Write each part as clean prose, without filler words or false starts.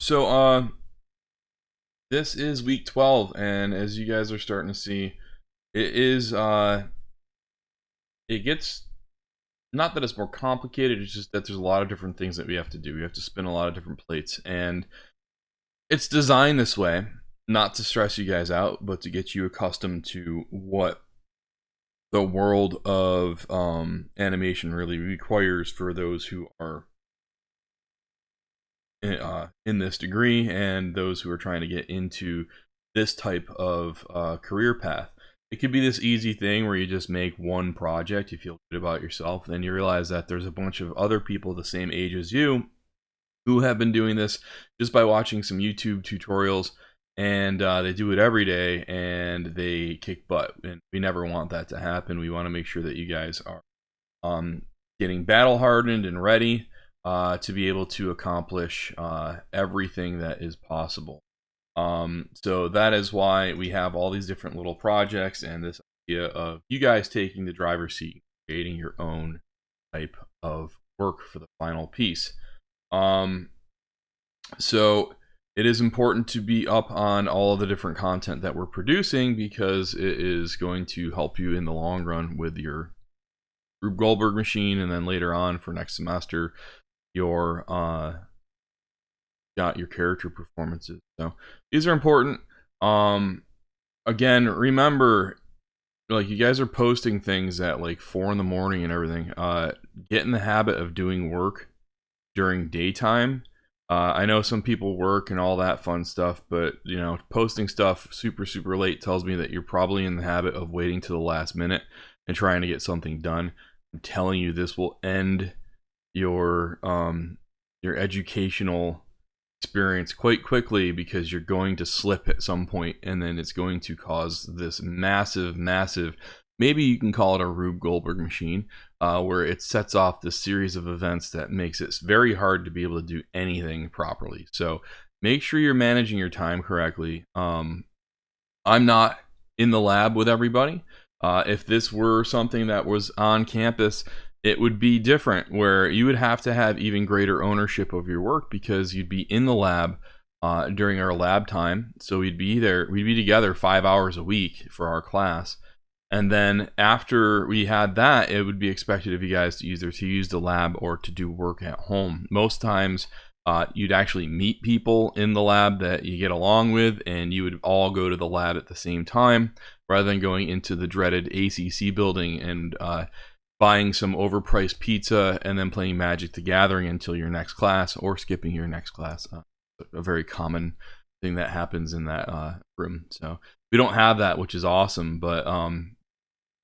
So this is week 12, and as you guys are starting to see, it is it gets, not that it's more complicated, it's just that there's a lot of different things that we have to do. We have to spin a lot of different plates, and it's designed this way not to stress you guys out, but to get you accustomed to what the world of animation really requires for those who are in this degree and those who are trying to get into this type of career path. It could be this easy thing where you just make one project, you feel good about yourself, then you realize that there's a bunch of other people the same age as you who have been doing this just by watching some YouTube tutorials, and they do it every day and they kick butt. And we never want that to happen. We want to make sure that you guys are getting battle hardened and ready to be able to accomplish everything that is possible. So that is why we have all these different little projects and this idea of you guys taking the driver's seat, creating your own type of work for the final piece. So it is important to be up on all of the different content that we're producing, because it is going to help you in the long run with your Rube Goldberg machine, and then later on for next semester your got your character performances. So these are important. Again, remember, like, you guys are posting things at like 4 in the morning and everything. Get in the habit of doing work during daytime. I know some people work and all that fun stuff, but you know, posting stuff super late tells me that you're probably in the habit of waiting to the last minute and trying to get something done. I'm telling you, this will end your educational experience quite quickly, because you're going to slip at some point, and then it's going to cause this massive, maybe you can call it a Rube Goldberg machine, where it sets off this series of events that makes it very hard to be able to do anything properly. So make sure you're managing your time correctly. I'm not in the lab with everybody. If this were something that was on campus, it would be different, where you would have to have even greater ownership of your work, because you'd be in the lab during our lab time. So we'd be together 5 hours a week for our class. And then after we had that, it would be expected of you guys to either to use the lab or to do work at home. Most times you'd actually meet people in the lab that you get along with, and you would all go to the lab at the same time, rather than going into the dreaded ACC building and buying some overpriced pizza and then playing Magic the Gathering until your next class, or skipping your next class. A very common thing that happens in that room. So we don't have that, which is awesome, but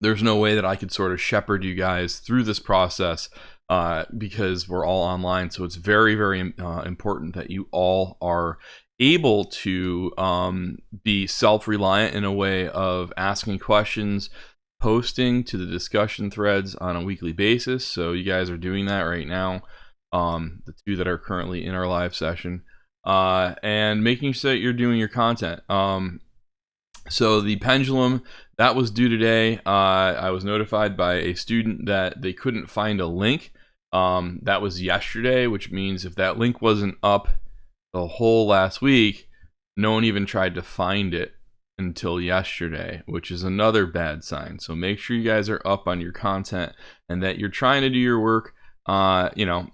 there's no way that I could sort of shepherd you guys through this process because we're all online. So it's very important that you all are able to be self-reliant in a way of asking questions, posting to the discussion threads on a weekly basis. So you guys are doing that right now, the two that are currently in our live session, and making sure that you're doing your content. So the pendulum, that was due today. I was notified by a student that they couldn't find a link. That was yesterday, which means if that link wasn't up the whole last week, no one even tried to find it until yesterday, which is another bad sign. So make sure you guys are up on your content and that you're trying to do your work. You know,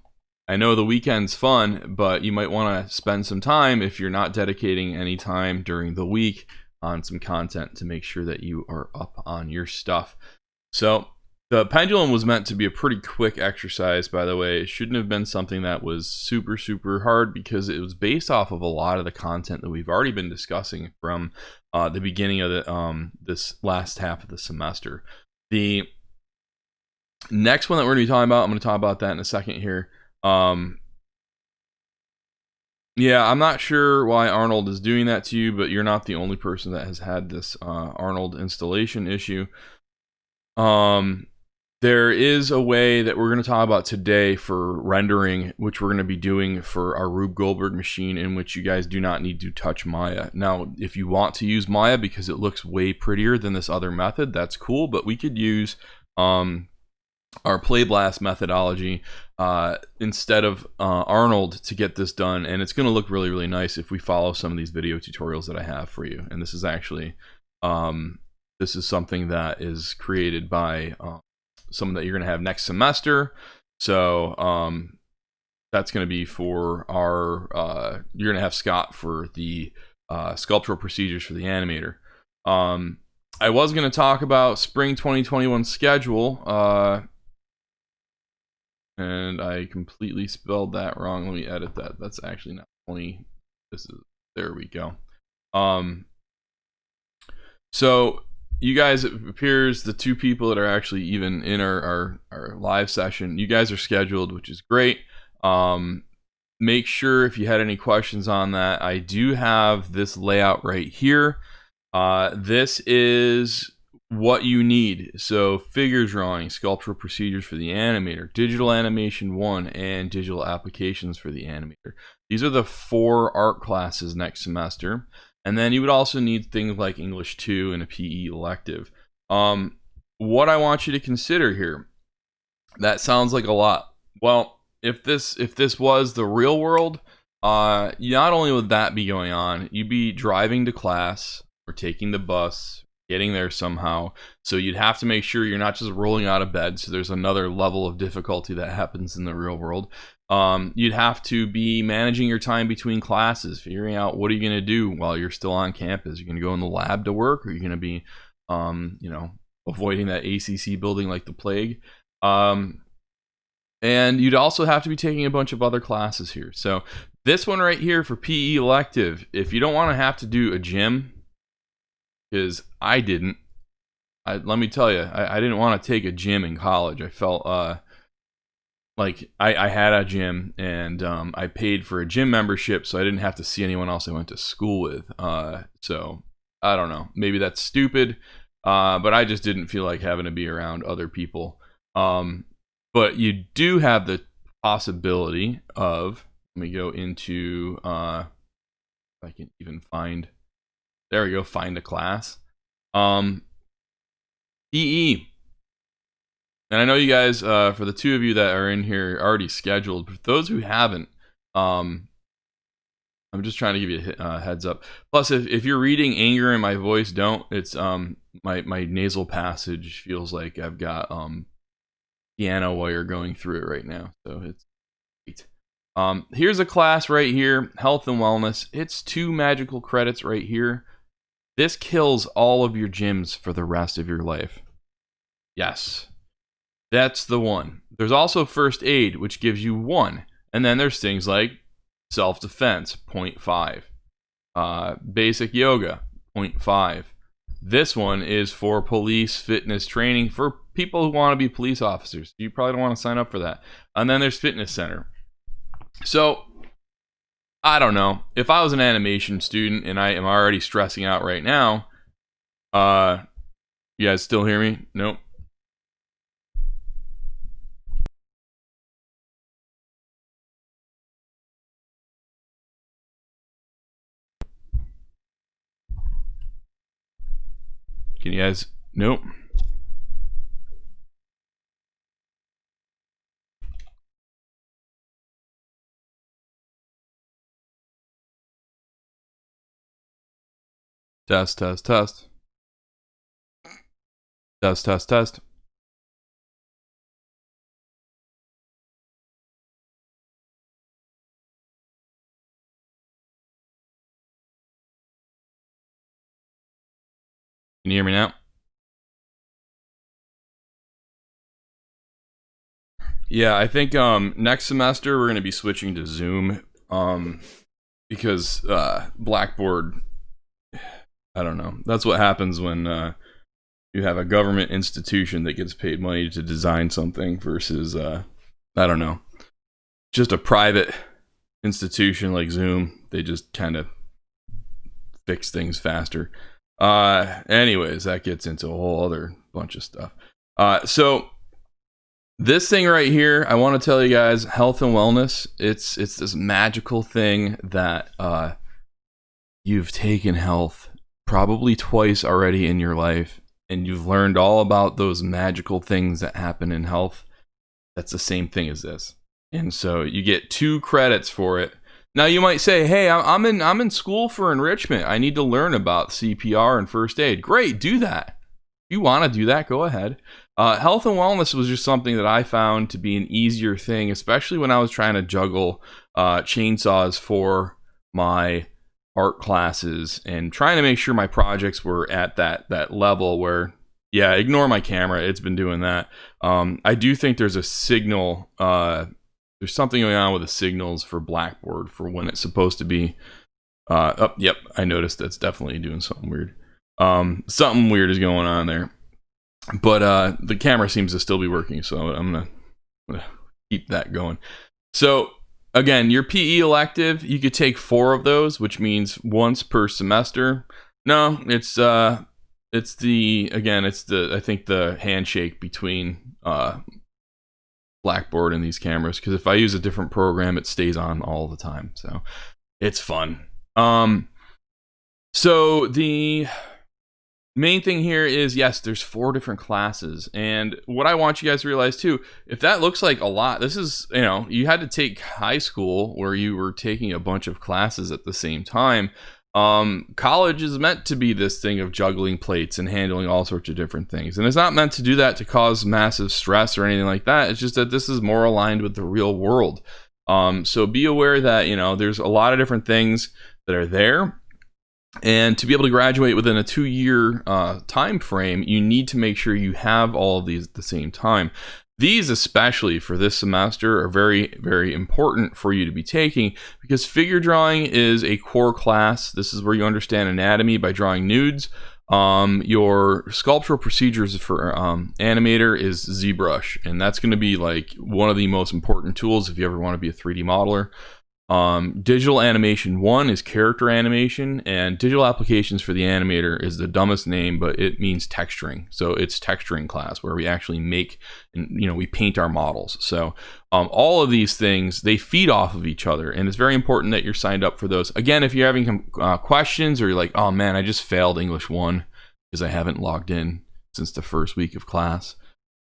I know the weekend's fun, but you might want to spend some time, if you're not dedicating any time during the week, on some content to make sure that you are up on your stuff. So the pendulum was meant to be a pretty quick exercise, by the way. It shouldn't have been something that was super hard, because it was based off of a lot of the content that we've already been discussing from the beginning of the this last half of the semester. The next one that we're going to be talking about, I'm going to talk about that in a second here. Yeah, I'm not sure why Arnold is doing that to you, but you're not the only person that has had this Arnold installation issue. There is a way that we're going to talk about today for rendering, which we're going to be doing for our Rube Goldberg machine, in which you guys do not need to touch Maya. Now, if you want to use Maya because it looks way prettier than this other method, that's cool, but we could use our Play Blast methodology instead of Arnold to get this done, and it's going to look really, really nice if we follow some of these video tutorials that I have for you. And this is actually this is something that is created by someone that you're going to have next semester. So that's going to be for our you're going to have Scott for the sculptural procedures for the animator. I was going to talk about spring 2021 schedule, and I completely spelled that wrong. Let me edit that. That's actually not 20. This is, there we go. So you guys, it appears the two people that are actually even in our live session, you guys are scheduled, which is great. Make sure if you had any questions on that, I do have this layout right here. This is what you need. So figure drawing, sculptural procedures for the animator, digital animation 1, and digital applications for the animator. These are the 4 art classes next semester. And then you would also need things like English 2 and a PE elective. What I want you to consider here, that sounds like a lot. Well, if this was the real world, not only would that be going on, you'd be driving to class or taking the bus, getting there somehow. So you'd have to make sure you're not just rolling out of bed. So there's another level of difficulty that happens in the real world. You'd have to be managing your time between classes, figuring out what are you going to do while you're still on campus. You're going to go in the lab to work, or you're going to be, avoiding that ACC building like the plague. And you'd also have to be taking a bunch of other classes here. So this one right here for PE elective, if you don't want to have to do a gym, because I didn't. Let me tell you, I didn't want to take a gym in college. I felt like I had a gym, and I paid for a gym membership, so I didn't have to see anyone else I went to school with. So I don't know. Maybe that's stupid, but I just didn't feel like having to be around other people. But you do have the possibility of, let me go into, if I can even find, there we go, find a class. PE. And I know you guys, for the 2 of you that are in here, are already scheduled. But for those who haven't, I'm just trying to give you a heads up. Plus, if you're reading anger in my voice, don't. It's my nasal passage feels like I've got piano wire going through it right now. So it's great. Here's a class right here, health and wellness. It's 2 magical credits right here. This kills all of your gyms for the rest of your life. Yes. That's the one. There's also first aid, which gives you 1. And then there's things like self-defense, 0.5. Basic yoga, 0.5. This one is for police fitness training for people who want to be police officers. You probably don't want to sign up for that. And then there's fitness center. So, I don't know. If I was an animation student and I am already stressing out right now, you guys still hear me? Nope. Can you guys? Nope. Test, test, test. Test, test, test. Can you hear me now? Yeah, I think next semester we're going to be switching to Zoom because Blackboard, I don't know. That's what happens when you have a government institution that gets paid money to design something versus, I don't know, just a private institution like Zoom. They just kind of fix things faster. Anyways, that gets into a whole other bunch of stuff. So this thing right here, I want to tell you guys, health and wellness. It's this magical thing that you've taken health probably twice already in your life, and you've learned all about those magical things that happen in health. That's the same thing as this. And so you get 2 credits for it. Now you might say, hey, I'm in school for enrichment. I need to learn about CPR and first aid. Great, do that. If you want to do that, go ahead. Health and wellness was just something that I found to be an easier thing, especially when I was trying to juggle chainsaws for my art classes and trying to make sure my projects were at that level where, yeah, ignore my camera. It's been doing that. I do think there's a signal. There's something going on with the signals for Blackboard for when it's supposed to be. Yep, I noticed that's definitely doing something weird. Something weird is going on there. But the camera seems to still be working, so I'm gonna keep that going. So again, your PE elective, you could take 4 of those, which means once per semester. No, it's the I think the handshake between Blackboard and these cameras, because if I use a different program, it stays on all the time, so it's fun. So the main thing here is, yes, there's 4 different classes, and what I want you guys to realize too, if that looks like a lot, this is, you had to take high school where you were taking a bunch of classes at the same time. College is meant to be this thing of juggling plates and handling all sorts of different things, and it's not meant to do that to cause massive stress or anything like that. It's just that this is more aligned with the real world. So be aware that there's a lot of different things that are there, and to be able to graduate within a 2-year time frame, you need to make sure you have all of these at the same time. These, especially for this semester, are very, very important for you to be taking, because figure drawing is a core class. This is where you understand anatomy by drawing nudes. Your sculptural procedures for animator is ZBrush, and that's going to be like one of the most important tools if you ever want to be a 3D modeler. Digital animation 1 is character animation, and digital applications for the animator is the dumbest name, but it means texturing. So it's texturing class where we actually make, we paint our models. So all of these things, they feed off of each other, and it's very important that you're signed up for those. Again, if you're having questions, or you're like, oh man, I just failed English 1 because I haven't logged in since the first week of class.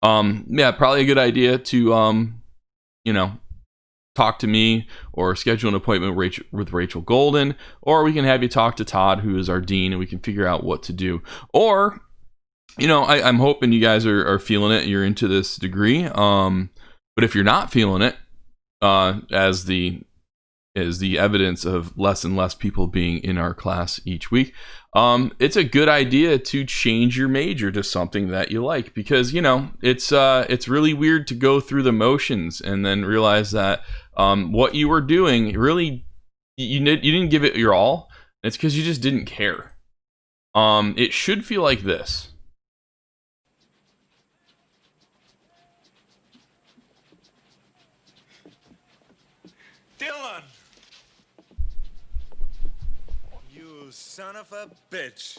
Yeah, probably a good idea to, talk to me or schedule an appointment with Rachel Golden, or we can have you talk to Todd, who is our dean, and we can figure out what to do. Or, I'm hoping you guys are feeling it. You're into this degree. But if you're not feeling it, as the evidence of less and less people being in our class each week, it's a good idea to change your major to something that you like, because it's really weird to go through the motions and then realize that what you were doing really you didn't give it your all. It's because you just didn't care. It should feel like this. Dylan! You son of a bitch.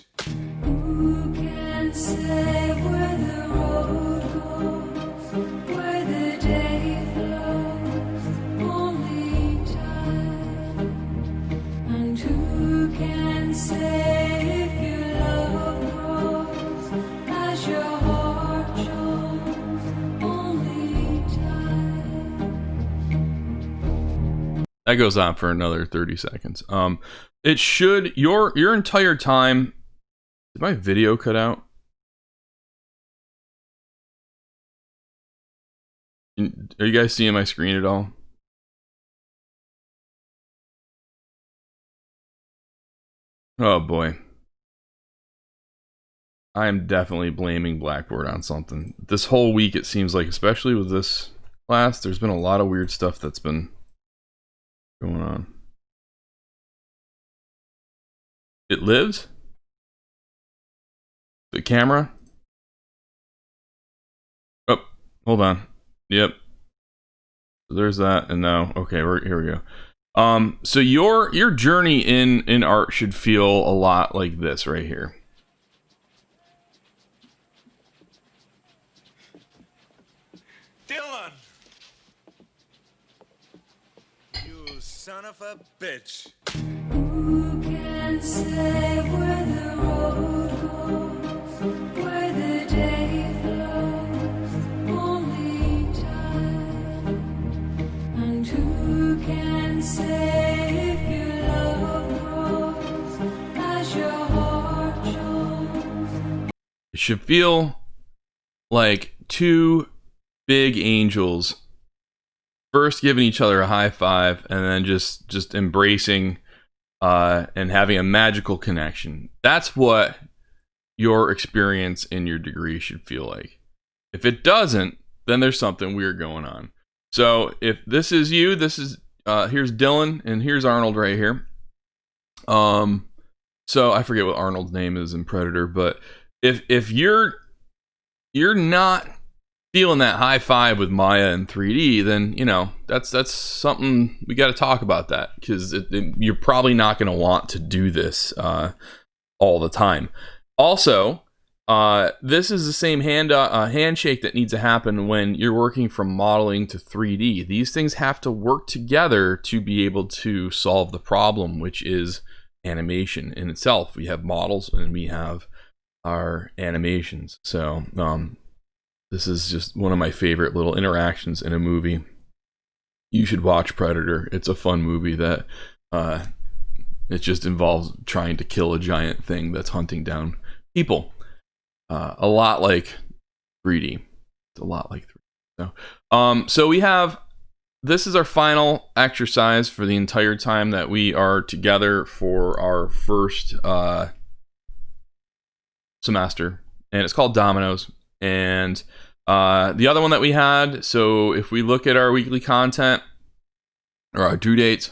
Who can say where the road goes, where the day flows, only time? And who can say if your love grows as your heart shows, only time? That goes on for another 30 seconds. It should, your entire time. Did my video cut out? Are you guys seeing my screen at all? Oh boy. I am definitely blaming Blackboard on something. This whole week, it seems like, especially with this class, there's been a lot of weird stuff that's been going on. It lives? The camera? Oh, hold on. Yep. So there's that, and now, okay, here we go. So your journey in art should feel a lot like this right here. Dylan! You son of a bitch. Who can say where the road goes, where the day flows, only time? It should feel like two big angels first giving each other a high five and then just embracing and having a magical connection. That's what your experience in your degree should feel like. If it doesn't, then there's something weird going on. So if this is you, this is here's Dylan and here's Arnold right here. So I forget what Arnold's name is in Predator, but if you're not feeling that high five with Maya in 3D, then that's something we got to talk about, that because you're probably not going to want to do this all the time. Also, this is the same handshake that needs to happen when you're working from modeling to 3D. These things have to work together to be able to solve the problem, which is animation in itself. We have models and we have our animations. So this is just one of my favorite little interactions in a movie. You should watch Predator. It's a fun movie that it just involves trying to kill a giant thing that's hunting down people. A lot like 3D. It's a lot like 3D. So we have, this is our final exercise for the entire time that we are together for our first semester, and it's called Dominoes. And the other one that we had, so if we look at our weekly content or our due dates,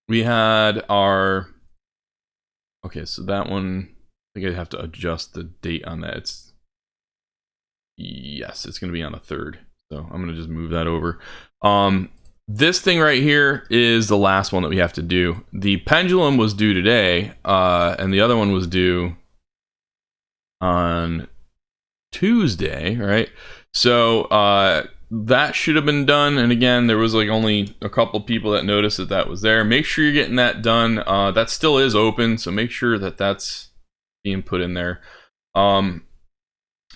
we had our, okay, so that one, I think I have to adjust the date on that. Yes, it's going to be on the 3rd. So I'm going to just move that over. This thing right here is the last one that we have to do. The pendulum was due today, and the other one was due on Tuesday, right? So that should have been done. And again, there was like only a couple people that noticed that was there. Make sure you're getting that done. That still is open, so make sure that that's being put in there.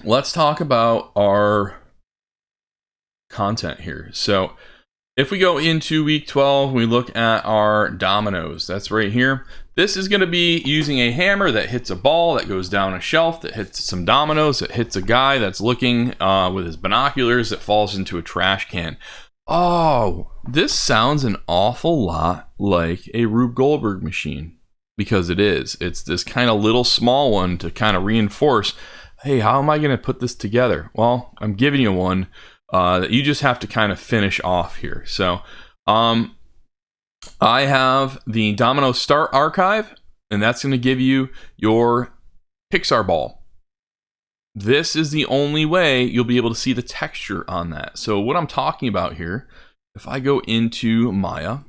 Let's talk about our content here. So if we go into week 12, we look at our dominoes. That's right here. This is going to be using a hammer that hits a ball that goes down a shelf, that hits some dominoes, that hits a guy that's looking with his binoculars, that falls into a trash can. Oh, this sounds an awful lot like a Rube Goldberg machine, because it is. It's this kind of little small one to kind of reinforce, hey, how am I going to put this together? Well, I'm giving you one that you just have to kind of finish off here. So I have the Domino Start Archive, and that's going to give you your Pixar ball. This is the only way you'll be able to see the texture on that. So what I'm talking about here, if I go into Maya,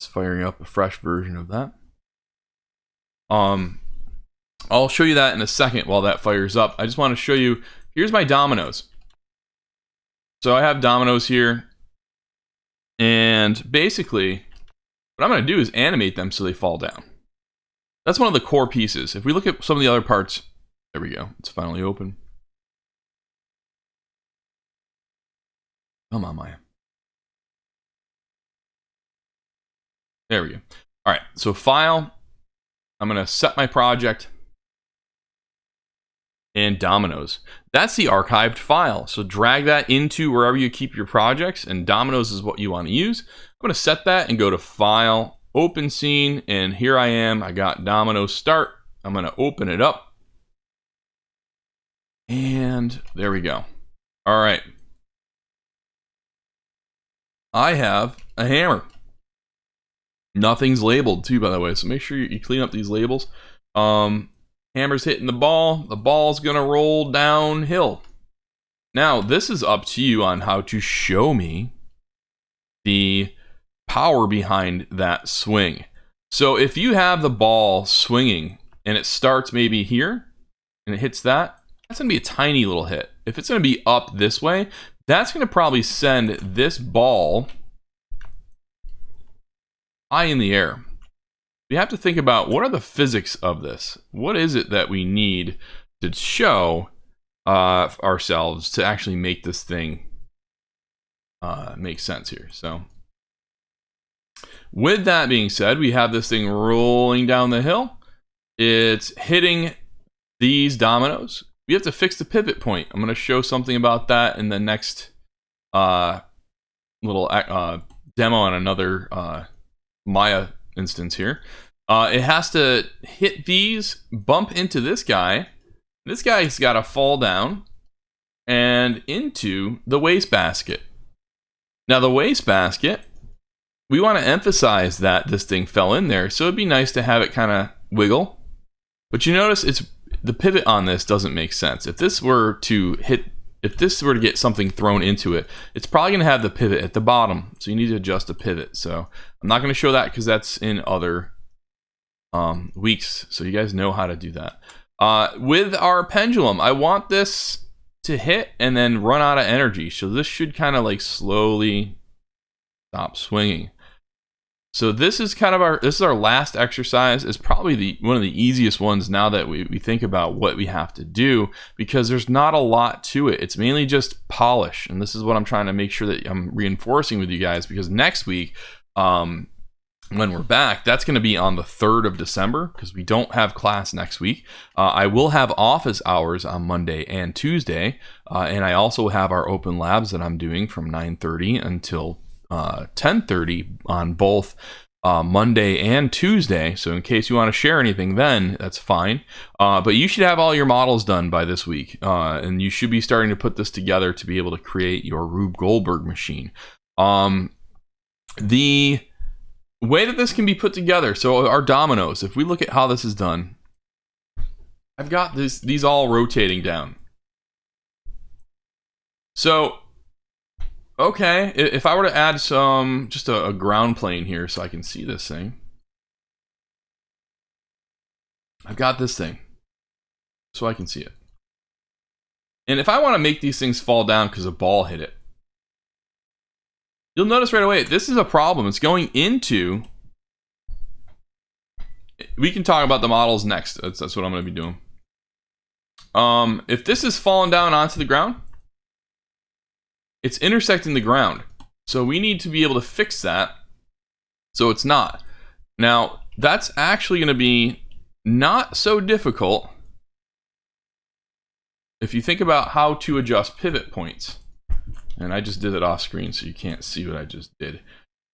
it's firing up a fresh version of that. I'll show you that in a second while that fires up. I just want to show you, here's my dominoes. So I have dominoes here, and basically what I'm going to do is animate them so they fall down. That's one of the core pieces. If we look at some of the other parts, there we go. It's finally open. Come on, Maya. There we go. All right, so file. I'm going to set my project. And dominoes. That's the archived file. So drag that into wherever you keep your projects, and dominoes is what you want to use. I'm going to set that and go to File, Open Scene, and here I am. I got Domino Start. I'm going to open it up. And there we go. All right. I have a hammer. Nothing's labeled too, by the way, so make sure you clean up these labels. Hammer's hitting the ball's gonna roll downhill. Now, this is up to you on how to show me the power behind that swing. So if you have the ball swinging and it starts maybe here and it hits that, that's gonna be a tiny little hit. If it's gonna be up this way, that's gonna probably send this ball high in the air. We have to think about, what are the physics of this? What is it that we need to show ourselves to actually make this thing make sense here? So with that being said, we have this thing rolling down the hill. it's hitting these dominoes. We have to fix the pivot point. I'm going to show something about that in the next little demo on another Maya instance here. It has to hit these, bump into this guy. This guy's got to fall down and into the wastebasket. Now, the wastebasket, we want to emphasize that this thing fell in there, so it'd be nice to have it kind of wiggle. But you notice the pivot on this doesn't make sense. If this were to get something thrown into it, it's probably going to have the pivot at the bottom. So you need to adjust the pivot. So I'm not going to show that because that's in other weeks. So you guys know how to do that. With our pendulum, I want this to hit and then run out of energy. So this should kind of like slowly stop swinging. So this is kind of our last exercise. It's probably one of the easiest ones now that we think about what we have to do, because there's not a lot to it. It's mainly just polish. And this is what I'm trying to make sure that I'm reinforcing with you guys, because next week, when we're back, that's going to be on the 3rd of December, because we don't have class next week. I will have office hours on Monday and Tuesday. And I also have our open labs that I'm doing from 9:30 until 10:30 on both Monday and Tuesday. So in case you want to share anything then, that's fine. But you should have all your models done by this week. And you should be starting to put this together to be able to create your Rube Goldberg machine. The way that this can be put together, so our dominoes, if we look at how this is done, I've got these all rotating down. So okay, if I were to add just a ground plane here so I can see this thing. I've got this thing so I can see it. And if I want to make these things fall down because a ball hit it, you'll notice right away, this is a problem. It's going into... We can talk about the models next. That's what I'm going to be doing. If this is falling down onto the ground, it's intersecting the ground. So we need to be able to fix that so it's not. Now, that's actually going to be not so difficult if you think about how to adjust pivot points. And I just did it off screen so you can't see what I just did.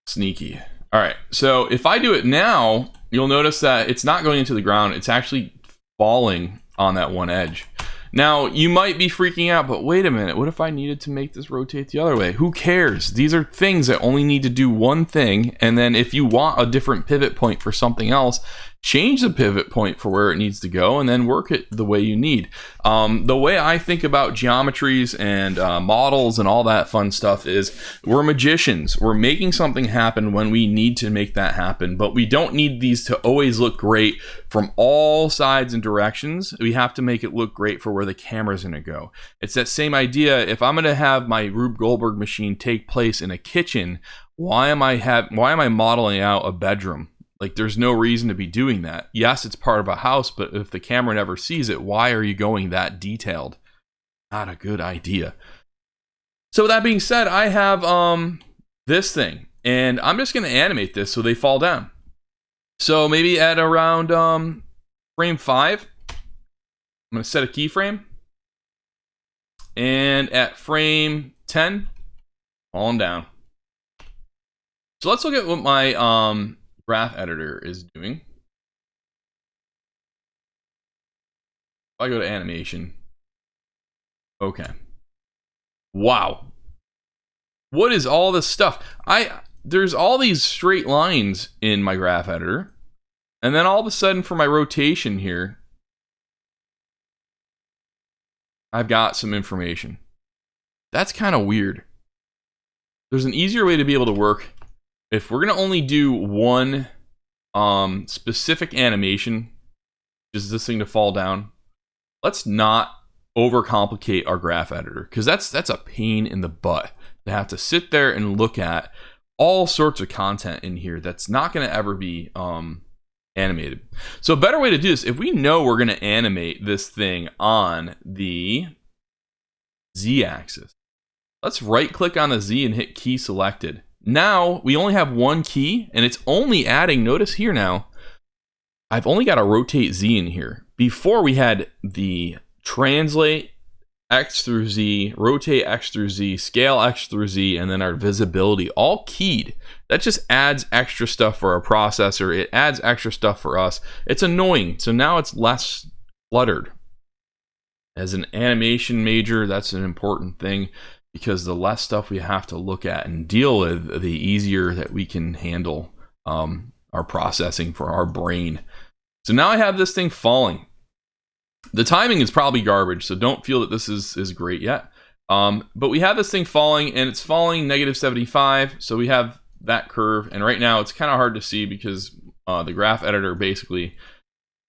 Sneaky. All right, so if I do it now, you'll notice that it's not going into the ground. It's actually falling on that one edge. Now, you might be freaking out, but wait a minute. What if I needed to make this rotate the other way? Who cares? These are things that only need to do one thing. And then if you want a different pivot point for something else, change the pivot point for where it needs to go and then work it the way you need. The way I think about geometries and models and all that fun stuff is we're magicians. We're making something happen when we need to make that happen, but we don't need these to always look great from all sides and directions. We have to make it look great for where the camera's going to go. It's that same idea. If I'm going to have my Rube Goldberg machine take place in a kitchen, why am I modeling out a bedroom? Like, there's no reason to be doing that. Yes, it's part of a house, but if the camera never sees it, why are you going that detailed? Not a good idea. So with that being said, I have this thing, and I'm just going to animate this so they fall down. So maybe at around frame 5, I'm going to set a keyframe. And at frame 10, falling down. So let's look at what my graph editor is doing. If I go to animation. Okay. Wow. What is all this stuff? There's all these straight lines in my graph editor. And then all of a sudden for my rotation here, I've got some information. That's kind of weird. There's an easier way to be able to work. If we're going to only do one specific animation, which is this thing to fall down, let's not overcomplicate our graph editor, because that's a pain in the butt to have to sit there and look at all sorts of content in here that's not going to ever be animated. So a better way to do this, if we know we're going to animate this thing on the Z-axis, let's right-click on the Z and hit key selected. Now, we only have one key, and it's only adding, notice here now, I've only got a rotate Z in here. Before we had the translate X through Z, rotate X through Z, scale X through Z, and then our visibility all keyed. That just adds extra stuff for our processor. It adds extra stuff for us. It's annoying. So now it's less cluttered. As an animation major, that's an important thing because the less stuff we have to look at and deal with, the easier that we can handle our processing for our brain. So now I have this thing falling. The timing is probably garbage, so don't feel that this is great yet. But we have this thing falling, and it's falling -75, so we have that curve. And right now, it's kind of hard to see because the graph editor basically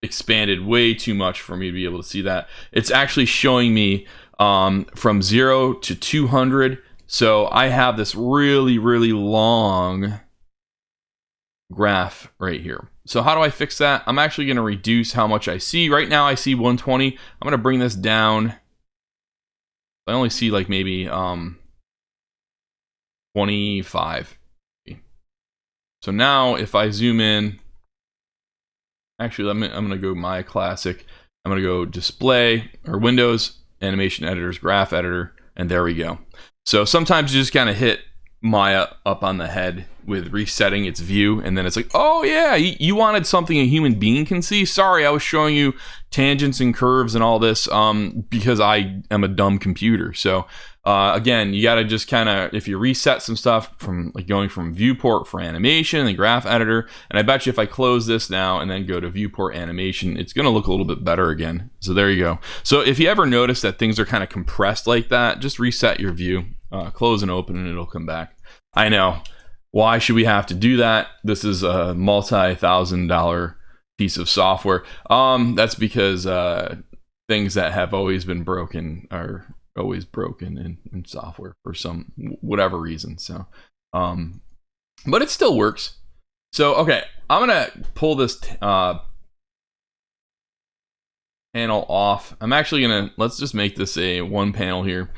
expanded way too much for me to be able to see that. It's actually showing me from 0 to 200. So I have this really, really long graph right here. So how do I fix that? I'm actually going to reduce how much I see. Right now I see 120. I'm going to bring this down. I only see like maybe 25. So now if I zoom in, actually I'm going to go My Classic. I'm going to go Display or Windows, Animation Editors, Graph Editor, and there we go. So sometimes you just kind of hit Maya up on the head with resetting its view, and then it's like, oh yeah, you wanted something a human being can see? Sorry, I was showing you tangents and curves and all this because I am a dumb computer. So again, you got to just kind of, if you reset some stuff from like going from viewport for animation and graph editor, and I bet you if I close this now and then go to viewport animation, it's going to look a little bit better again. So there you go. So if you ever notice that things are kind of compressed like that, just reset your view, close and open, and it'll come back. I know. Why should we have to do that? This is a multi-$1,000 piece of software. That's because things that have always been broken are always broken in software for some whatever reason. So, but it still works. So, okay, I'm gonna pull this panel off. I'm actually gonna, let's just make this a one panel here.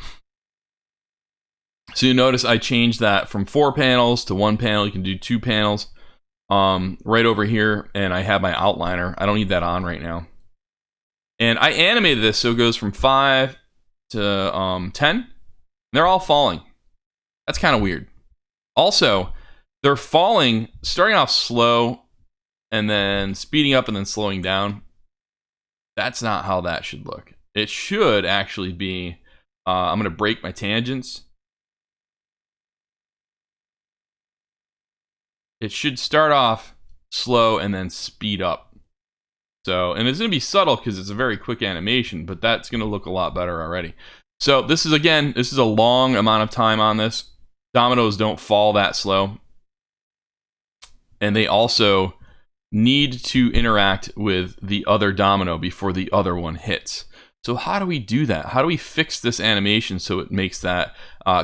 So you notice I changed that from 4 panels to 1 panel. You can do 2 panels right over here, and I have my outliner. I don't need that on right now. And I animated this so it goes from 5 to 10. They're all falling. That's kind of weird. Also, they're falling, starting off slow, and then speeding up and then slowing down. That's not how that should look. It should actually be, I'm going to break my tangents. It should start off slow and then speed up. So, and it's going to be subtle because it's a very quick animation, but that's going to look a lot better already. So this is, again, this is a long amount of time on this. Dominoes don't fall that slow. And they also need to interact with the other domino before the other one hits. So how do we do that? How do we fix this animation so it makes that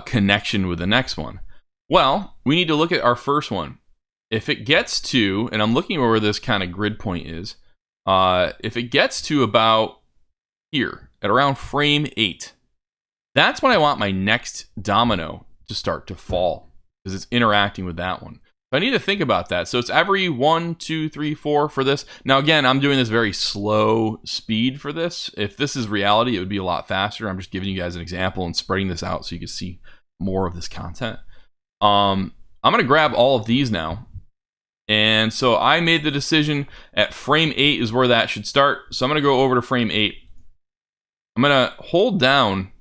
connection with the next one? Well, we need to look at our first one. If it gets to, and I'm looking where this kind of grid point is, if it gets to about here, at around frame 8, that's when I want my next domino to start to fall, because it's interacting with that one. So I need to think about that. So it's every 1, 2, 3, 4 for this. Now again, I'm doing this very slow speed for this. If this is reality, it would be a lot faster. I'm just giving you guys an example and spreading this out so you can see more of this content. I'm going to grab all of these now. And so I made the decision at frame 8 is where that should start. So I'm going to go over to frame 8. I'm going to hold down.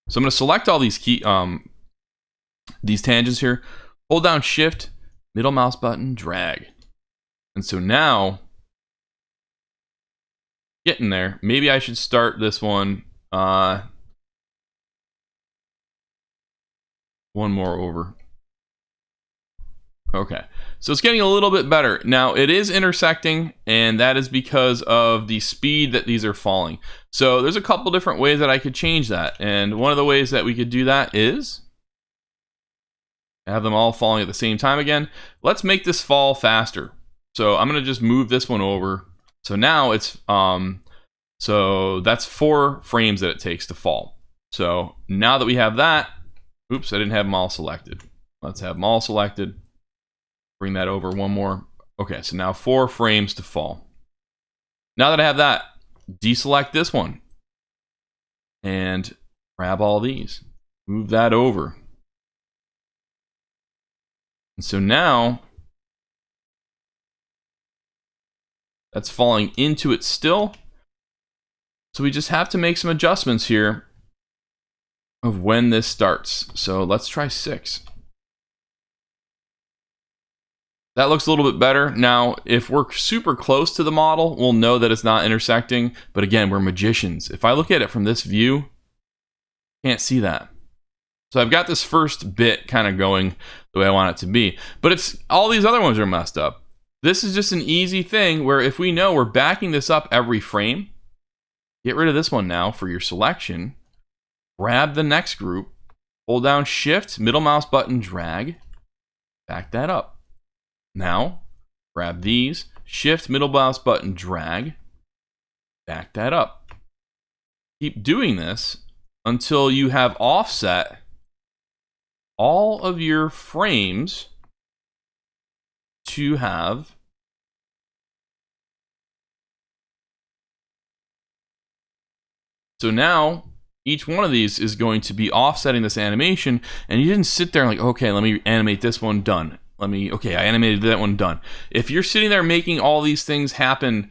So I'm going to select all these these tangents here. Hold down Shift, middle mouse button, drag. And so now, getting there. Maybe I should start this one. One more over. Okay, so it's getting a little bit better. Now, it is intersecting, and that is because of the speed that these are falling. So there's a couple different ways that I could change that. And one of the ways that we could do that is have them all falling at the same time again. Let's make this fall faster. So I'm going to just move this one over. So now it's, so that's 4 frames that it takes to fall. So now that we have that, oops, I didn't have them all selected. Let's have them all selected. Bring that over one more. Okay, so now 4 frames to fall. Now that I have that, deselect this one and grab all these. Move that over. And so now that's falling into it still. So we just have to make some adjustments here of when this starts. So let's try 6. That looks a little bit better. Now, if we're super close to the model, we'll know that it's not intersecting. But again, we're magicians. If I look at it from this view, can't see that. So I've got this first bit kind of going the way I want it to be. But it's all these other ones are messed up. This is just an easy thing where if we know we're backing this up every frame, get rid of this one now for your selection. Grab the next group. Hold down Shift, middle mouse button, drag. Back that up. Now, grab these, Shift, middle mouse button, drag, back that up. Keep doing this until you have offset all of your frames to have so now each one of these is going to be offsetting this animation, and you didn't sit there and like, okay, let me animate this one, done. Okay, I animated that one, done. If you're sitting there making all these things happen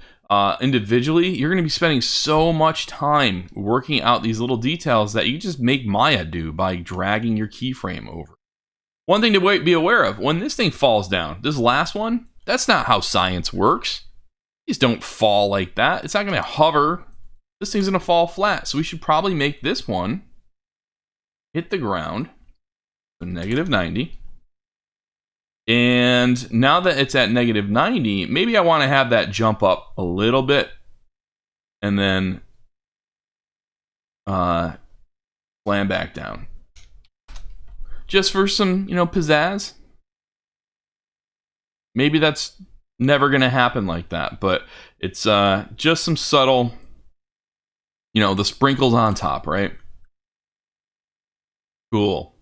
individually, you're going to be spending so much time working out these little details that you just make Maya do by dragging your keyframe over. One thing to be aware of, when this thing falls down, this last one, that's not how science works. These don't fall like that. It's not going to hover. This thing's going to fall flat. So we should probably make this one hit the ground, so -90. And now that it's at -90, maybe I want to have that jump up a little bit and then slam back down. Just for some, pizzazz. Maybe that's never going to happen like that, but it's just some subtle, the sprinkles on top, right? Cool.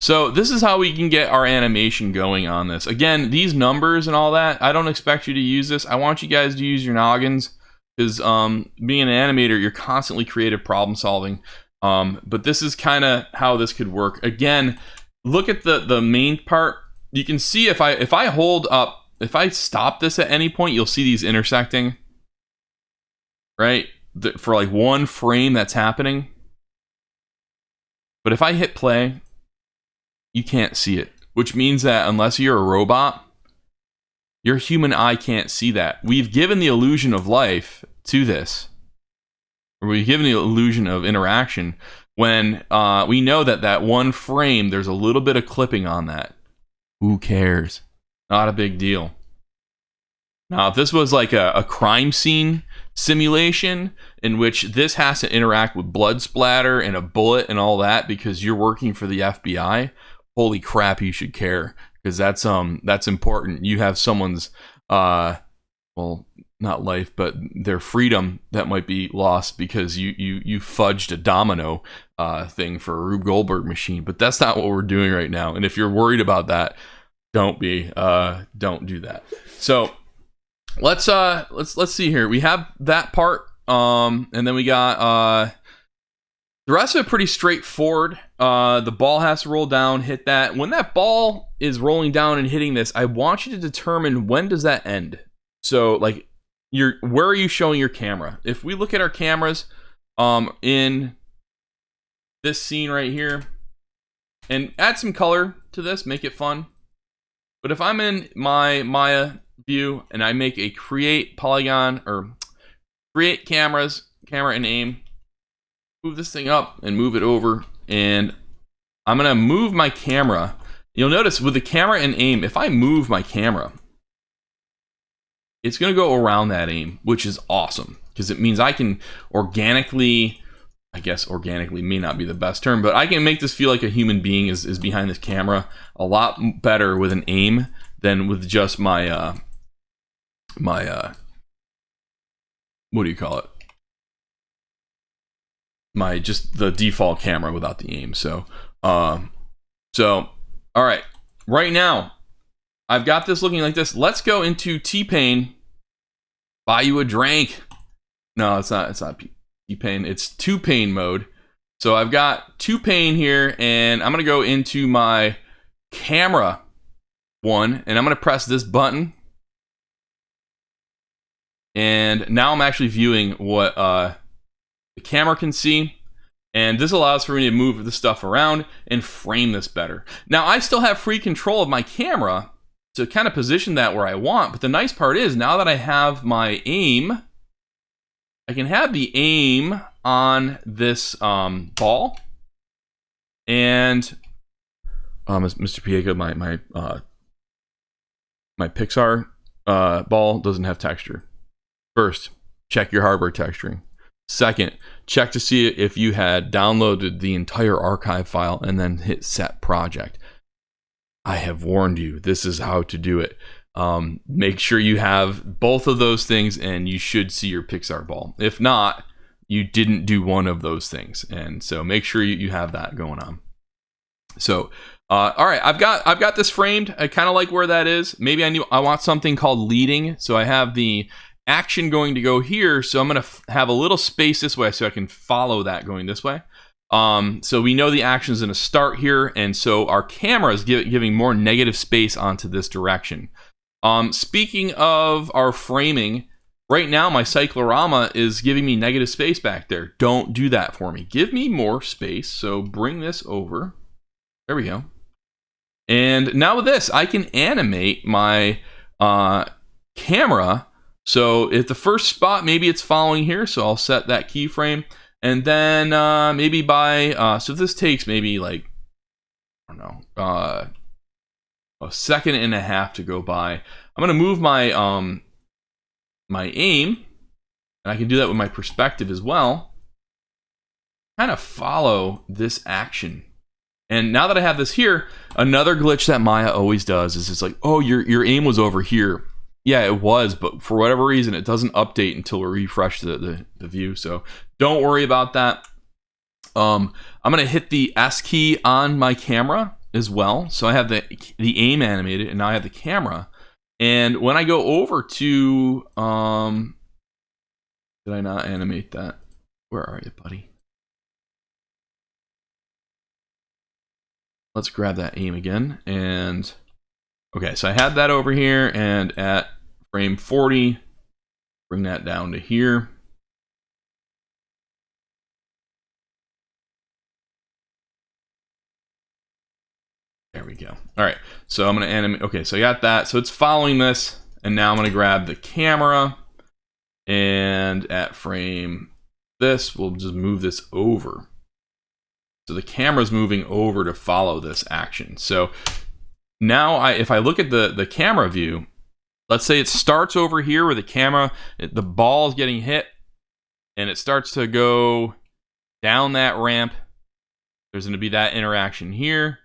So this is how we can get our animation going on this. Again, these numbers and all that, I don't expect you to use this. I want you guys to use your noggins because being an animator, you're constantly creative problem solving. But this is kind of how this could work. Again, look at the main part. You can see if I hold up, if I stop this at any point, you'll see these intersecting, right? For like one frame that's happening. But if I hit play, you can't see it, which means that unless you're a robot, your human eye can't see that. We've given the illusion of life to this, or we've given the illusion of interaction when we know that one frame, there's a little bit of clipping on that. Who cares? Not a big deal. Now, if this was like a crime scene simulation in which this has to interact with blood splatter and a bullet and all that because you're working for the FBI, holy crap, you should care, because that's important. You have someone's well, not life, but their freedom that might be lost because you fudged a domino thing for a Rube Goldberg machine. But that's not what we're doing right now. And if you're worried about that, don't do that. So let's see here. We have that part, and then we got the rest of it pretty straightforward. The ball has to roll down, hit that. When that ball is rolling down and hitting this, I want you to determine when does that end. So like where are you showing your camera? If we look at our cameras in this scene right here, and add some color to this, make it fun. But if I'm in my Maya view and I make a create polygon or create camera and aim, move this thing up and move it over, and I'm gonna move my camera. You'll notice with the camera and aim, if I move my camera, it's gonna go around that aim, which is awesome because it means I can organically, I guess organically may not be the best term, but I can make this feel like a human being is behind this camera a lot better with an aim than with just my what do you call it? Just the default camera without the aim. So all right, right now I've got this looking like this. Let's go into T-Pain, buy you a drink. No, it's not. It's not P-Pain. It's 2-pane mode. So I've got 2-pane here, and I'm gonna go into my camera one, and I'm gonna press this button, and now I'm actually viewing what the camera can see. And this allows for me to move the stuff around and frame this better. Now, I still have free control of my camera to kind of position that where I want. But the nice part is, now that I have my aim, I can have the aim on this ball. And Mr. Piega, my Pixar ball doesn't have texture. First, check your hardware texturing. Second, check to see if you had downloaded the entire archive file and then hit set project. I have warned you, this is how to do it. Make sure you have both of those things and you should see your Pixar ball. If not, you didn't do one of those things. And so make sure you have that going on. So, all right, I've got this framed. I kind of like where that is. Maybe I want something called leading. So I have the action going to go here, so I'm going to have a little space this way so I can follow that going this way. So we know the action is going to start here, and so our camera is giving more negative space onto this direction. Speaking of our framing, right now my cyclorama is giving me negative space back there. Don't do that for me. Give me more space, so bring this over. There we go. And now with this, I can animate my camera. So if the first spot, maybe it's following here, so I'll set that keyframe. And then maybe by, so if this takes maybe like, I don't know, a second and a half to go by, I'm going to move my, my aim, and I can do that with my perspective as well, kind of follow this action. And now that I have this here, another glitch that Maya always does is it's like, oh, your aim was over here. Yeah, it was, but for whatever reason, it doesn't update until we refresh the view. So don't worry about that. I'm going to hit the S key on my camera as well. So I have the aim animated, and now I have the camera. And when I go over to, did I not animate that? Where are you, buddy? Let's grab that aim again. And okay, so I had that over here, and at frame 40, bring that down to here. There we go. All right, so I'm going to animate. Okay, so I got that. So it's following this, and now I'm going to grab the camera, and at frame this, we'll just move this over. So the camera's moving over to follow this action. So now if I look at the camera view, let's say it starts over here where the camera, the ball is getting hit, and it starts to go down that ramp. There's going to be that interaction here,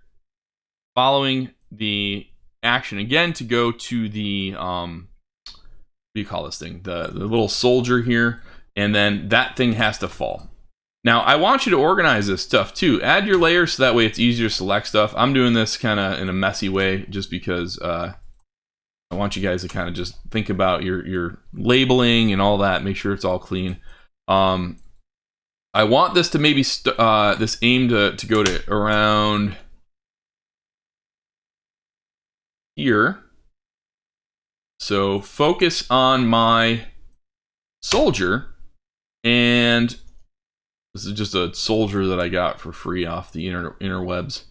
following the action again to go to the, what do you call this thing? The little soldier here, and then that thing has to fall. Now, I want you to organize this stuff too. Add your layers so that way it's easier to select stuff. I'm doing this kind of in a messy way just because I want you guys to kind of just think about your labeling and all that. Make sure it's all clean. I want this to maybe this aim to go to around here. So focus on my soldier, and this is just a soldier that I got for free off the interwebs.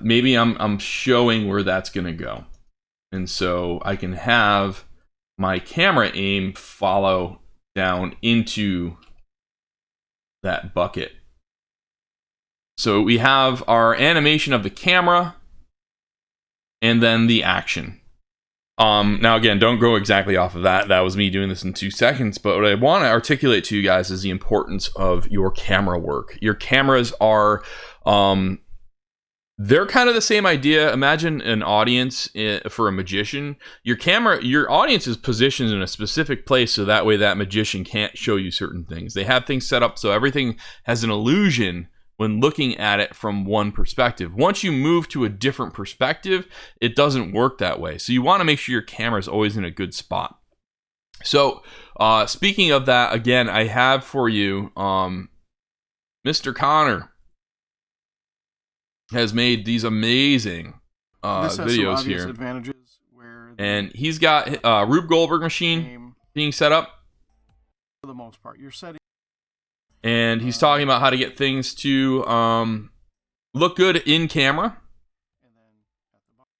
Maybe I'm showing where that's going to go. And so I can have my camera aim follow down into that bucket. So we have our animation of the camera and then the action. Now again, don't go exactly off of that. That was me doing this in 2 seconds. But what I want to articulate to you guys is the importance of your camera work. Your cameras are, they're kind of the same idea. Imagine an audience for a magician. Your audience is positioned in a specific place so that way that magician can't show you certain things. They have things set up so everything has an illusion when looking at it from one perspective. Once you move to a different perspective, it doesn't work that way. So you want to make sure your camera is always in a good spot. So, speaking of that, again, I have for you, Mr. Connor has made these amazing This has some videos obvious here, advantages where the and he's got Rube Goldberg machine game, being set up, for the most part, you're setting. and he's talking about how to get things to look good in camera. And then at the bottom,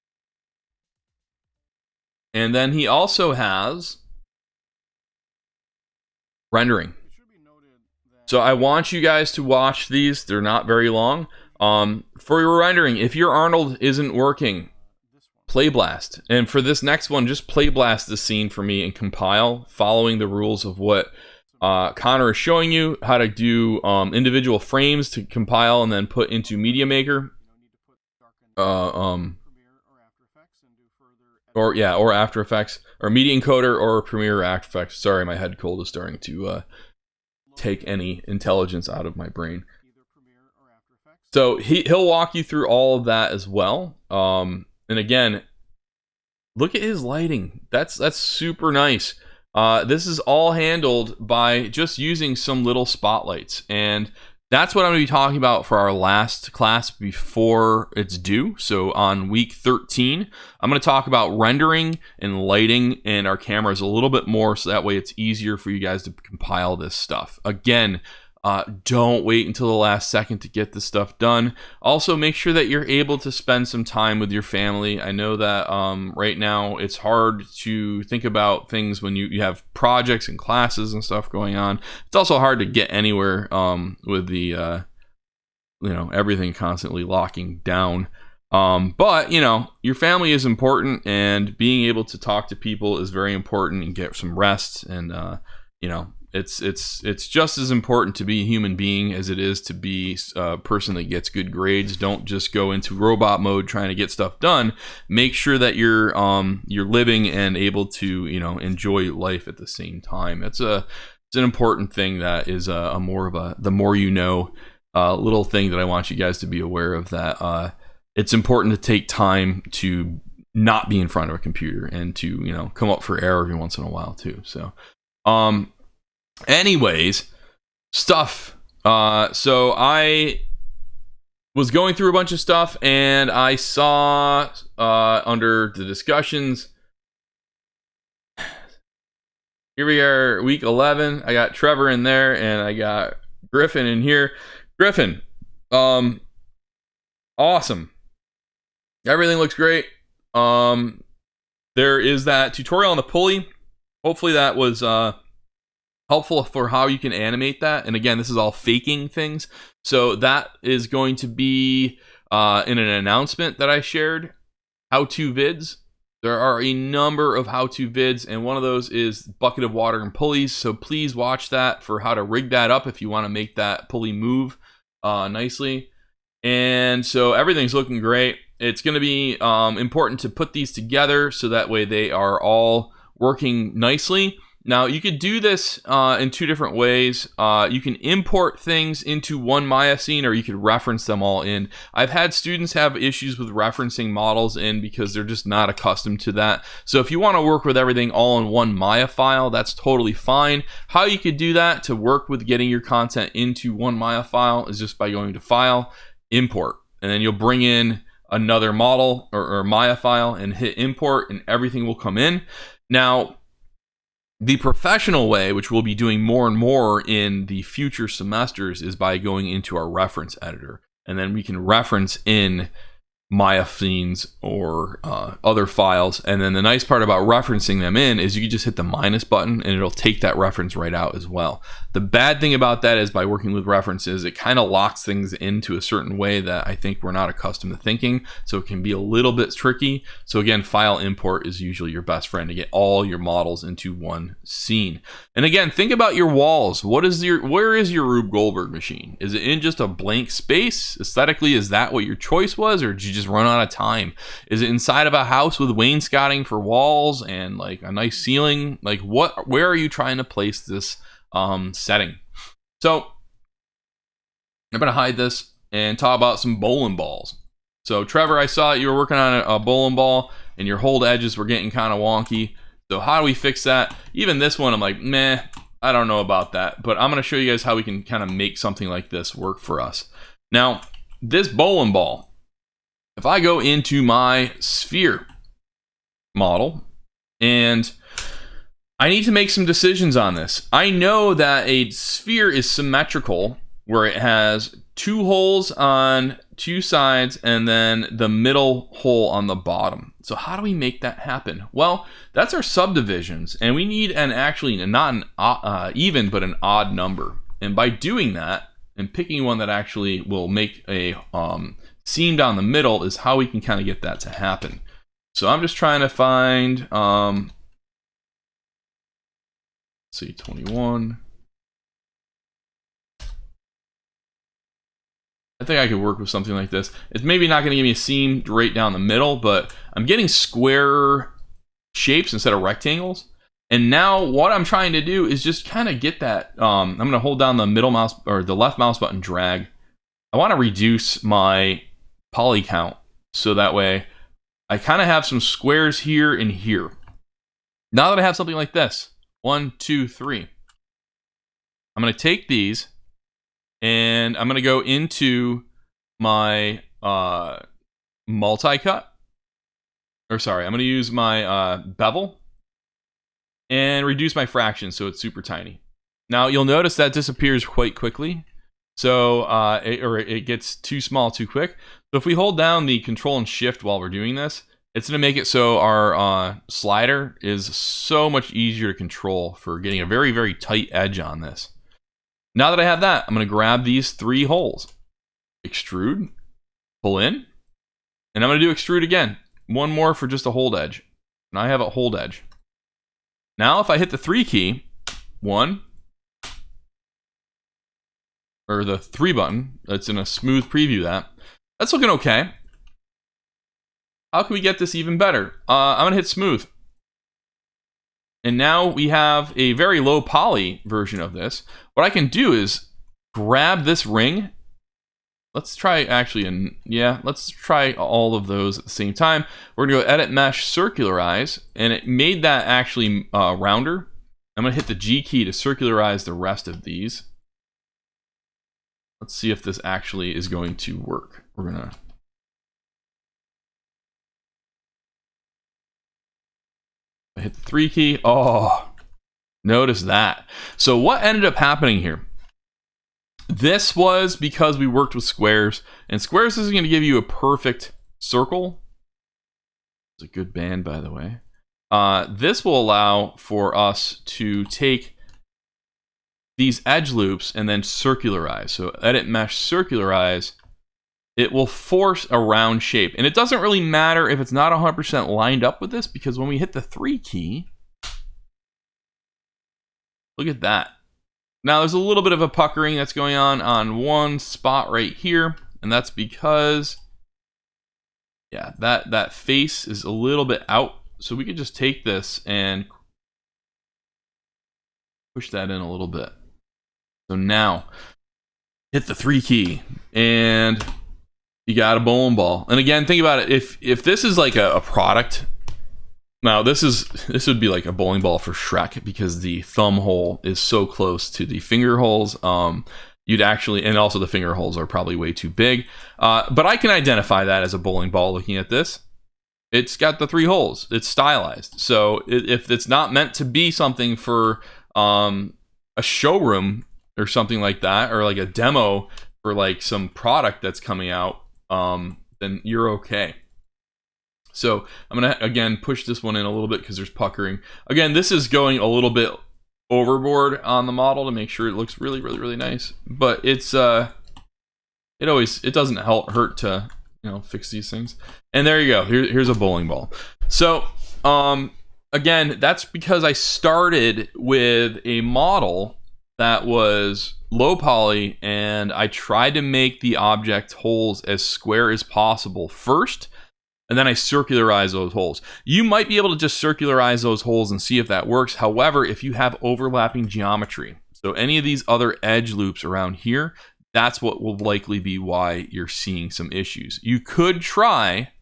And then he also has rendering. it should be noted that So I want you guys to watch these. They're not very long. For your rendering, if your Arnold isn't working, this one. play blast. And for this next one, just play blast the scene for me and compile, following the rules of what Connor is showing you, how to do individual frames to compile and then put into Media Maker. Need to put darken Premiere or After Effects and do further Or After Effects, or Media Encoder, or Premiere or After Effects. Sorry, my head cold is starting to take any intelligence out of my brain. either Premiere or After Effects. So he'll walk you through all of that as well. And again, look at his lighting. That's super nice. This is all handled by just using some little spotlights, and that's what I'm going to be talking about for our last class before it's due. So on week 13, I'm going to talk about rendering and lighting and our cameras a little bit more, so that way it's easier for you guys to compile this stuff. Again, don't wait until the last second to get this stuff done. Also, make sure that you're able to spend some time with your family. I know that right now it's hard to think about things when you have projects and classes and stuff going on. It's also hard to get anywhere with the everything constantly locking down. But your family is important, and being able to talk to people is very important, and get some rest. And it's just as important to be a human being as it is to be a person that gets good grades. Don't just go into robot mode trying to get stuff done. Make sure that you're living and able to enjoy life at the same time. It's an important thing that is the more you know little thing that I want you guys to be aware of, that it's important to take time to not be in front of a computer and to come up for air every once in a while too. So anyways, stuff. So I was going through a bunch of stuff, and I saw under the discussions, here we are, week 11. I got Trevor in there, and I got Griffin in here. Griffin, awesome. Everything looks great. There is that tutorial on the pulley. Hopefully that was helpful for how you can animate that. And again, this is all faking things, so that is going to be in an announcement that I shared. How-to vids. There are a number of how-to vids, and one of those is bucket of water and pulleys. So please watch that for how to rig that up if you want to make that pulley move nicely. And so everything's looking great. It's going to be important to put these together so that way they are all working nicely. Now, you could do this in two different ways. You can import things into one Maya scene, or you could reference them all in. I've had students have issues with referencing models in because they're just not accustomed to that. So if you want to work with everything all in one Maya file, that's totally fine. How you could do that to work with getting your content into one Maya file is just by going to File, Import, and then you'll bring in another model or Maya file and hit import, and everything will come in. Now, the professional way, which we'll be doing more and more in the future semesters, is by going into our reference editor, and then we can reference in Maya scenes or other files. And then the nice part about referencing them in is you can just hit the minus button and it'll take that reference right out as well. The bad thing about that is by working with references, it kind of locks things into a certain way that I think we're not accustomed to thinking, so it can be a little bit tricky. So again, file import is usually your best friend to get all your models into one scene. And again, think about your walls. Where is your Rube Goldberg machine? Is it in just a blank space? Aesthetically, is that what your choice was, or did you just run out of time? Is it inside of a house with wainscoting for walls and like a nice ceiling? Like where are you trying to place this setting? So I'm gonna hide this and talk about some bowling balls. So Trevor, I saw you were working on a bowling ball and your hold edges were getting kind of wonky. So how do we fix that? Even this one, I'm like, meh, I don't know about that. But I'm going to show you guys how we can kind of make something like this work for us. Now, this bowling ball, if I go into my sphere model, and I need to make some decisions on this. I know that a sphere is symmetrical, where it has 2 holes on 2 sides and then the middle hole on the bottom. So how do we make that happen? Well, that's our subdivisions, and we need not an even, but an odd number. And by doing that and picking one that actually will make a seam down the middle is how we can kind of get that to happen. So I'm just trying to find, let's see, 21. I think I could work with something like this. It's maybe not going to give me a seam right down the middle, but I'm getting square shapes instead of rectangles. And now what I'm trying to do is just kind of get that. I'm going to hold down the middle mouse or the left mouse button, drag. I want to reduce my poly count so that way I kind of have some squares here and here. Now that I have something like this, 1, 2, 3, I'm going to take these and I'm going to go into my multi-cut. Or sorry, I'm going to use my bevel and reduce my fraction so it's super tiny. Now you'll notice that disappears quite quickly. So it gets too small too quick. So if we hold down the Control and Shift while we're doing this, it's going to make it so our slider is so much easier to control for getting a very, very tight edge on this. Now that I have that, I'm going to grab these 3 holes, extrude, pull in, and I'm going to do extrude again. One more for just a hold edge. Now I have a hold edge. Now if I hit the 3 key, 1, or the 3 button, that's in a smooth preview that's looking okay. How can we get this even better? I'm going to hit smooth. And now we have a very low poly version of this. What I can do is grab this ring. Let's try let's try all of those at the same time. We're going to go Edit Mesh, Circularize, and it made that actually rounder. I'm going to hit the G key to circularize the rest of these. Let's see if this actually is going to work. We're going to... I hit the 3 key. Oh, notice that. So what ended up happening here? This was because we worked with squares, and squares isn't going to give you a perfect circle. It's a good band, by the way. This will allow for us to take these edge loops and then circularize. So Edit Mesh, Circularize. It will force a round shape. And it doesn't really matter if it's not 100% lined up with this, because when we hit the 3 key, look at that. Now there's a little bit of a puckering that's going on one spot right here. And that's because, yeah, that face is a little bit out. So we could just take this and push that in a little bit. So now, hit the 3 key, and you got a bowling ball. And again, think about it. If this is like a product, now this would be like a bowling ball for Shrek, because the thumb hole is so close to the finger holes. You'd actually, and also the finger holes are probably way too big. But I can identify that as a bowling ball looking at this. It's got the 3 holes. It's stylized. So if it's not meant to be something for a showroom or something like that, or like a demo for like some product that's coming out, then you're okay. So I'm gonna again push this one in a little bit because there's puckering. Again, this is going a little bit overboard on the model to make sure it looks really, really, really nice. But it's it doesn't hurt to, you know, fix these things. And there you go. Here's a bowling ball. So again, that's because I started with a model that was low poly, and I tried to make the object holes as square as possible first, and then I circularize those holes. You might be able to just circularize those holes and see if that works. However, if you have overlapping geometry, so any of these other edge loops around here, that's what will likely be why you're seeing some issues. You could try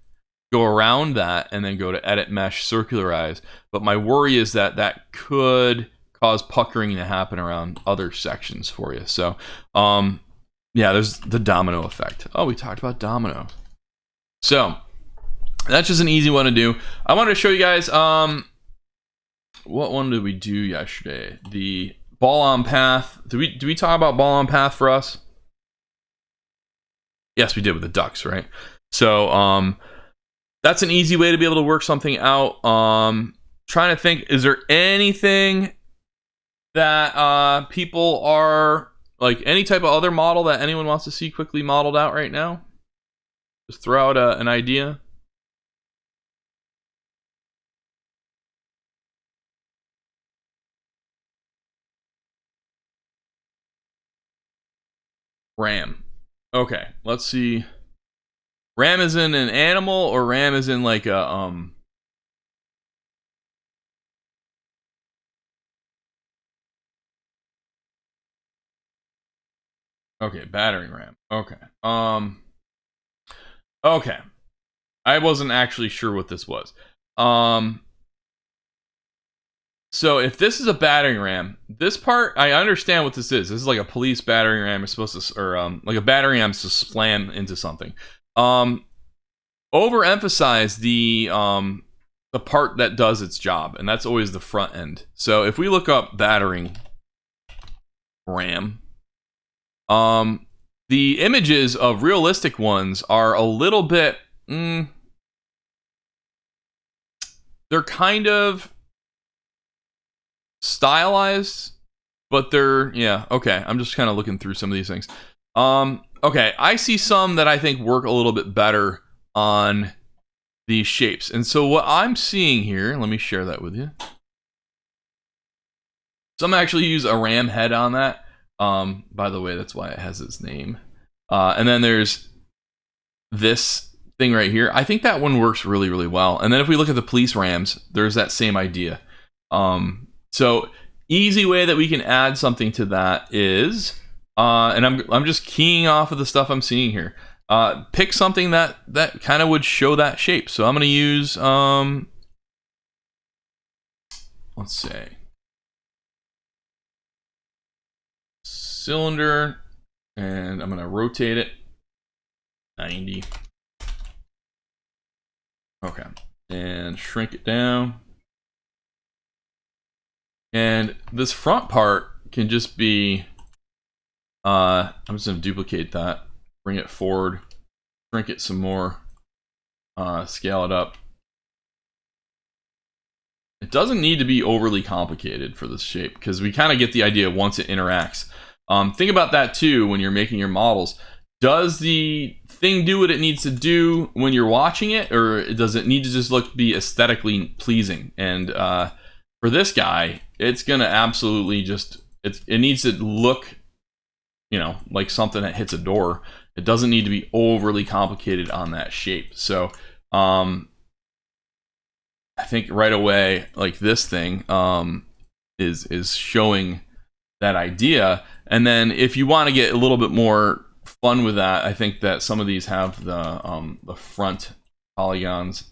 go around that and then go to edit mesh circularize. But my worry is that that could cause puckering to happen around other sections for you. So yeah, there's the domino effect. Oh, we talked about domino. So that's just an easy one to do. I wanted to show you guys what one did we do yesterday? The ball on path. Did we talk about ball on path for us? Yes, we did with the ducks, right? So that's an easy way to be able to work something out. Trying to think, is there anything that people are like, any type of other model that anyone wants to see quickly modeled out right now? Just throw out an idea. Ram. Okay, let's see. Ram is in an animal, or Ram is in like a okay, battering ram. Okay. Okay. I wasn't actually sure what this was. So if this is a battering ram, this part, I understand what this is. This is like a police battering ram. It's supposed to, or like a battering ram to slam into something. Overemphasize the part that does its job, and that's always the front end. So if we look up battering ram, the images of realistic ones are a little bit, they're kind of stylized, but they're, yeah, okay. I'm just kind of looking through some of these things. Okay, I see some that I think work a little bit better on these shapes. And so what I'm seeing here, let me share that with you. Some actually use a ram head on that. By the way, that's why it has its name. And then there's this thing right here. I think that one works really, really well. And then if we look at the police rams, there's that same idea. So easy way that we can add something to that is, and I'm just keying off of the stuff I'm seeing here. Pick something that kind of would show that shape. So I'm going to use, let's say, cylinder, and I'm going to rotate it 90. Okay, and shrink it down. And this front part can just be, I'm just going to duplicate that, bring it forward, shrink it some more, scale it up. It doesn't need to be overly complicated for this shape, because we kind of get the idea once it interacts. Think about that too when you're making your models. Does the thing do what it needs to do when you're watching it, or does it need to just be aesthetically pleasing? And for this guy, it's gonna absolutely just, it needs to look, you know, like something that hits a door. It doesn't need to be overly complicated on that shape. So I think right away, like this thing is showing that idea. And then if you want to get a little bit more fun with that, I think that some of these have the front polygons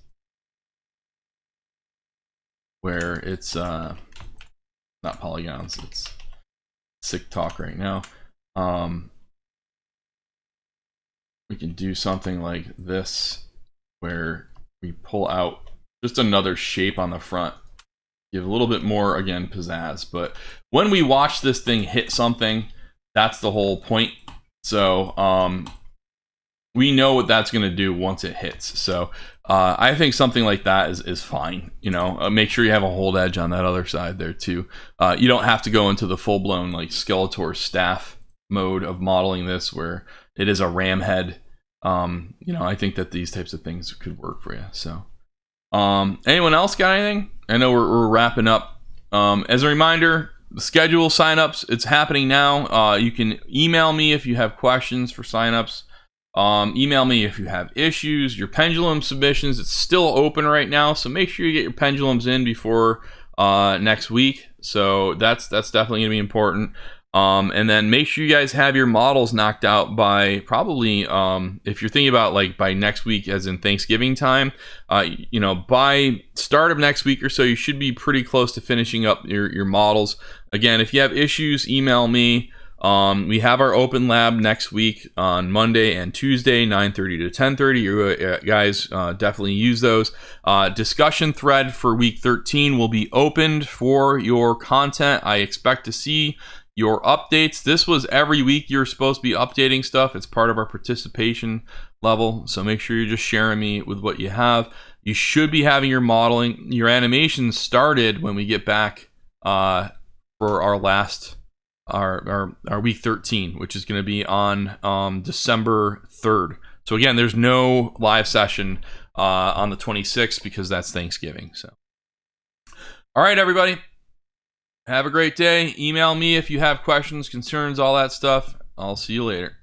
where it's not polygons, it's sick talk right now. We can do something like this where we pull out just another shape on the front, give a little bit more, again, pizzazz. But when we watch this thing hit something, that's the whole point. So we know what that's going to do once it hits. So I think something like that is fine. You know, make sure you have a hold edge on that other side there too. You don't have to go into the full-blown like Skeletor staff mode of modeling this, where it is a ram head. You know, I think that these types of things could work for you. So anyone else got anything? I know we're wrapping up. As a reminder, the schedule signups, it's happening now. You can email me if you have questions for signups. Email me if you have issues. Your pendulum submissions, it's still open right now, so make sure you get your pendulums in before next week. So that's definitely going to be important. And then make sure you guys have your models knocked out by probably, if you're thinking about like by next week, as in Thanksgiving time, by start of next week or so, you should be pretty close to finishing up your models. Again, if you have issues, email me. We have our open lab next week on Monday and Tuesday, 9:30 to 10:30. You guys definitely use those. Discussion thread for week 13 will be opened for your content. I expect to see your updates. This was every week you're supposed to be updating stuff. It's part of our participation level, so make sure you're just sharing me with what you have. You should be having your modeling, your animations started when we get back for our last our week 13, which is going to be on December 3rd. So again, there's no live session on the 26th because that's Thanksgiving. So all right, everybody, have a great day. Email me if you have questions, concerns, all that stuff. I'll see you later.